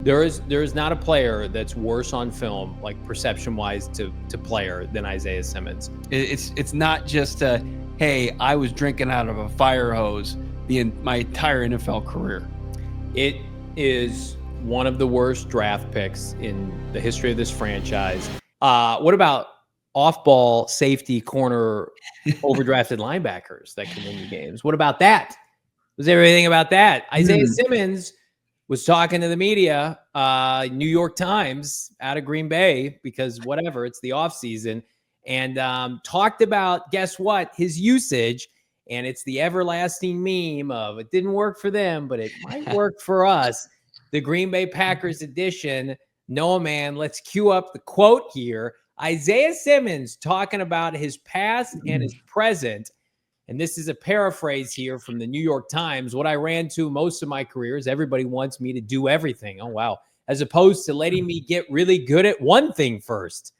There is not a player that's worse on film, like perception-wise to player, than Isaiah Simmons. It's not just hey, I was drinking out of a fire hose my entire NFL career. It is one of the worst draft picks in the history of this franchise. What about off-ball safety corner overdrafted linebackers that can win you games? What about that? Was everything about that? Isaiah Simmons was talking to the media, New York Times out of Green Bay, because whatever, it's the offseason, and talked about, guess what, his usage. And it's the everlasting meme of it didn't work for them, but it might work for us. The Green Bay Packers edition. No, man, let's cue up the quote here. Isaiah Simmons talking about his past and his present. And this is a paraphrase here from the New York Times. What I ran to most of my career is everybody wants me to do everything. Oh, wow. As opposed to letting me get really good at one thing first.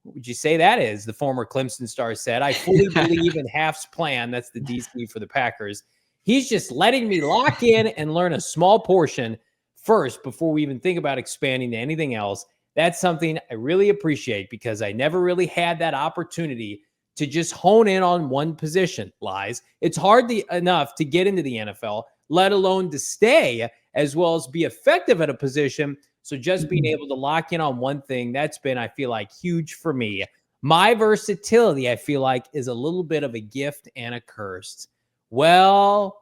What would you say that is? The former Clemson star said, I fully believe in Half's plan. That's the DC for the Packers. He's just letting me lock in and learn a small portion first before we even think about expanding to anything else. That's something I really appreciate because I never really had that opportunity to just hone in on one position. Lies. It's hard enough to get into the NFL, let alone to stay as well as be effective at a position. So just being able to lock in on one thing, that's been, I feel like, huge for me. My versatility, I feel like, is a little bit of a gift and a curse. Well.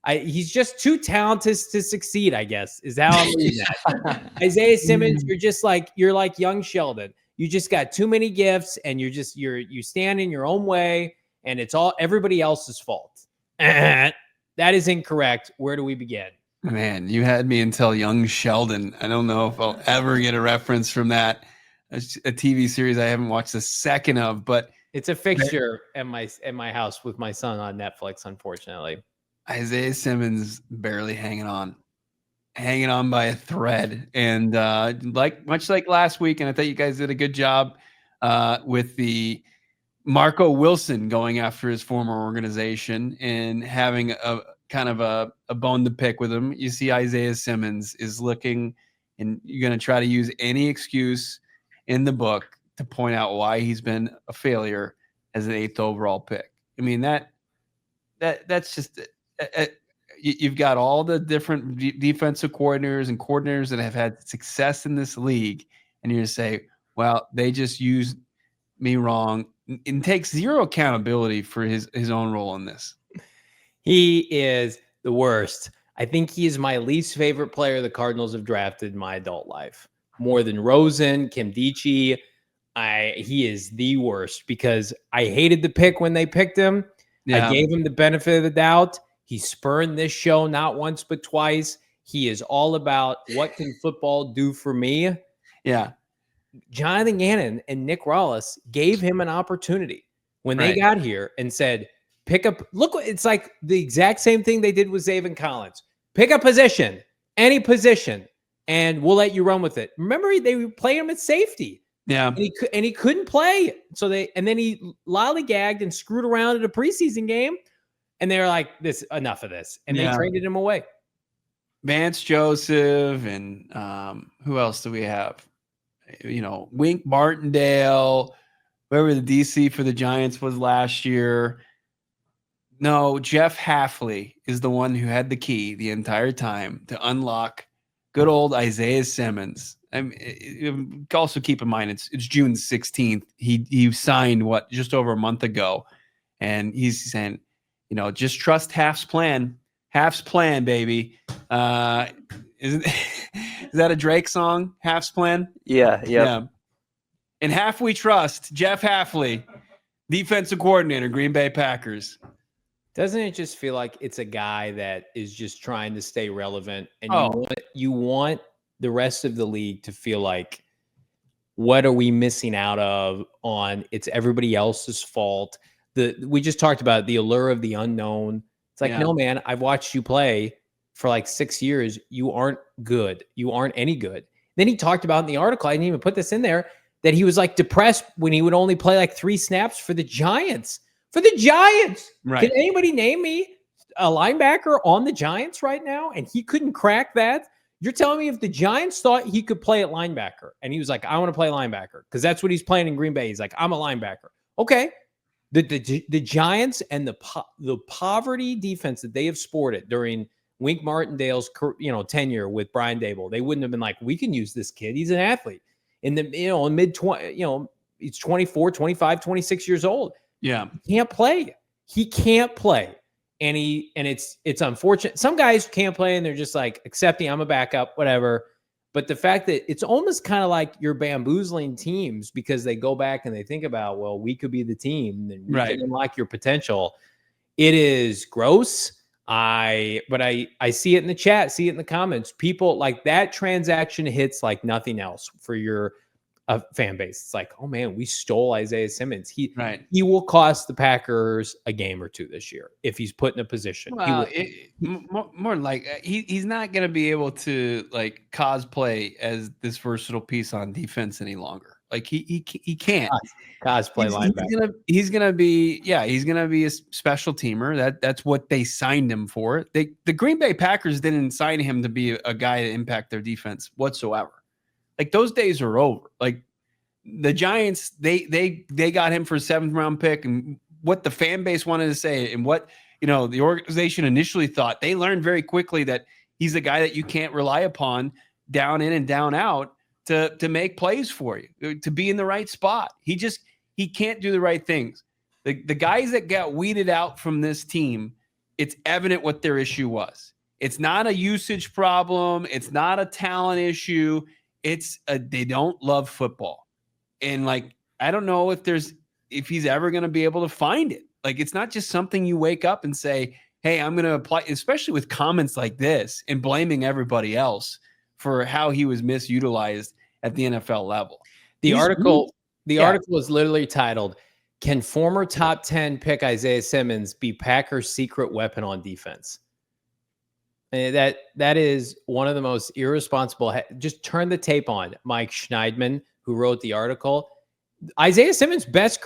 He's just too talented to succeed, I guess, is how I'm reading that. Isaiah Simmons, you're like young Sheldon. You just got too many gifts, and you stand in your own way, and it's all everybody else's fault. That is incorrect. Where do we begin? Man, you had me until young Sheldon. I don't know if I'll ever get a reference from that. It's a TV series I haven't watched a second of, but it's a fixture at my house with my son on Netflix, unfortunately. Isaiah Simmons barely hanging on by a thread. And much like last week, and I thought you guys did a good job with the Marco Wilson going after his former organization and having a kind of a bone to pick with him. You see Isaiah Simmons is looking, and you're going to try to use any excuse in the book to point out why he's been a failure as an 8th overall pick. I mean, that's just you've got all the different defensive coordinators and coordinators that have had success in this league, and you're going to say, well, they just used me wrong, and takes zero accountability for his own role in this. He is the worst. I think he is my least favorite player the Cardinals have drafted in my adult life. More than Rosen, Kim Dichie. He is the worst because I hated the pick when they picked him. Yeah. I gave him the benefit of the doubt. He spurned this show not once but twice. He is all about what can football do for me. Yeah. Jonathan Gannon and Nick Rollis gave him an opportunity when they got here and said, pick up. Look, it's like the exact same thing they did with Zaven Collins. Pick a position, any position, and we'll let you run with it. Remember, they played him at safety. Yeah, and he couldn't play. So then he lollygagged and screwed around at a preseason game, and they were like, "This enough of this," and they traded him away. Vance Joseph and who else do we have? Wink Martindale, whoever the DC for the Giants was last year. No, Jeff Hafley is the one who had the key the entire time to unlock good old Isaiah Simmons. I mean, also keep in mind it's June 16th. He signed just over a month ago, and he's saying, just trust Half's plan. Half's plan, baby. Is that a Drake song? Half's plan. Yeah. And Half we trust. Jeff Hafley, defensive coordinator, Green Bay Packers. Doesn't it just feel like it's a guy that is just trying to stay relevant, and you want the rest of the league to feel like, what are we missing out on? It's everybody else's fault. We just talked about the allure of the unknown. It's like, no, man, I've watched you play for like 6 years. You aren't good. You aren't any good. Then he talked about in the article, I didn't even put this in there, that he was like depressed when he would only play like 3 snaps for the Giants. For the Giants. Right. Can anybody name me a linebacker on the Giants right now? And he couldn't crack that. You're telling me if the Giants thought he could play at linebacker and he was like, I want to play linebacker because that's what he's playing in Green Bay. He's like, I'm a linebacker. Okay. The Giants and the poverty defense that they have sported during Wink Martindale's tenure with Brian Dable, they wouldn't have been like, we can use this kid. He's an athlete in the in mid 20, he's 24, 25, 26 years old. Yeah. He can't play. He can't play. And it's unfortunate. Some guys can't play and they're just like accepting I'm a backup, whatever. But the fact that it's almost kind of like you're bamboozling teams because they go back and they think about, well, we could be the team and we can unlock your potential. It is gross. But I see it in the chat, see it in the comments. People like that transaction hits like nothing else for your fan base. It's like, oh man, we stole Isaiah Simmons. He will cost the Packers a game or two this year if he's put in a position. Well, more like he's not going to be able to like cosplay as this versatile piece on defense any longer. Like he can't cosplay linebacker. He's gonna be a special teamer. That's what they signed him for. The Green Bay Packers didn't sign him to be a guy to impact their defense whatsoever. Like those days are over. Like the Giants, they got him for a 7th round pick, and what the fan base wanted to say and what the organization initially thought, they learned very quickly that he's a guy that you can't rely upon down in and down out to make plays for you, to be in the right spot. He can't do the right things. The guys that got weeded out from this team, it's evident what their issue was. It's not a usage problem. It's not a talent issue. They don't love football. And like, I don't know if he's ever going to be able to find it. Like, it's not just something you wake up and say, hey, I'm going to apply, especially with comments like this and blaming everybody else for how he was misutilized at the NFL level. The article is literally titled, "Can former top 10 pick Isaiah Simmons be Packers' secret weapon on defense?" And that is one of the most irresponsible. Just turn the tape on. Mike Schneidman, who wrote the article, Isaiah Simmons' best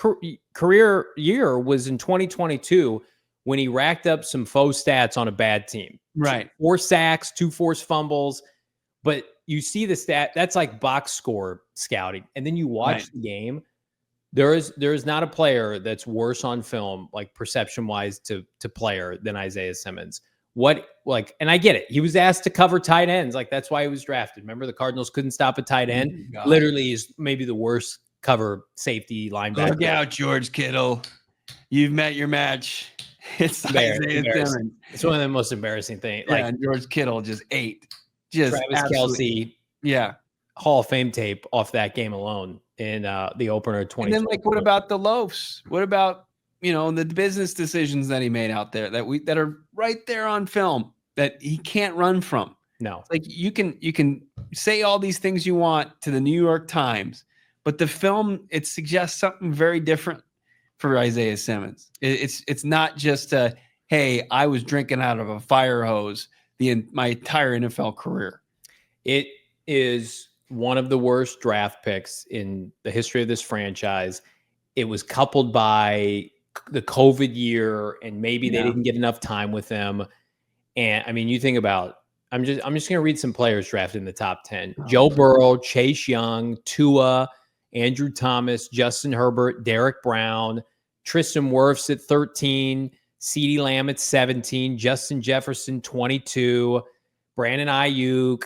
career year was in 2022 when he racked up some faux stats on a bad team. Right. 4 sacks, 2 forced fumbles. But you see the stat, that's like box score scouting. And then you watch the game. There is not a player that's worse on film, like perception-wise to player, than Isaiah Simmons. And I get it. He was asked to cover tight ends. Like, that's why he was drafted. Remember, the Cardinals couldn't stop a tight end. Literally is maybe the worst cover safety linebacker. Look out, George Kittle. You've met your match. It's Isaiah Simmons. It's one of the most embarrassing things. Yeah, like, George Kittle just ate. Travis Kelce. Yeah. Hall of Fame tape off that game alone in the opener 20. And then, like, what about the loafs? What about the business decisions that he made out there that are right there on film that he can't run from? No. Like, you can say all these things you want to the New York Times, but the film, it suggests something very different for Isaiah Simmons. It's not just hey, I was drinking out of a fire hose my entire NFL career. It is one of the worst draft picks in the history of this franchise. It was coupled by the COVID year, and maybe they didn't get enough time with them. And I mean, you think about, I'm just going to read some players drafted in the top 10. Joe Burrow, Chase Young, Tua, Andrew Thomas, Justin Herbert, Derek Brown, Tristan Wirfs at 13, CeeDee Lamb at 17, Justin Jefferson 22, Brandon Ayuk.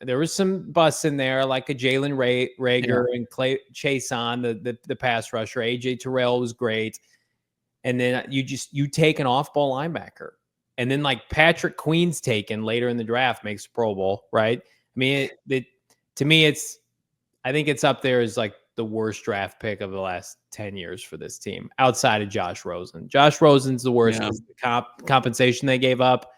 There was some busts in there, like a Jalen Reagor and Chase on the pass rusher. AJ Terrell was great. And then you take an off-ball linebacker. And then like Patrick Queen's taken later in the draft, makes Pro Bowl, right? I mean, to me, I think it's up there as like the worst draft pick of the last 10 years for this team, outside of Josh Rosen. Josh Rosen's the worst because the compensation they gave up.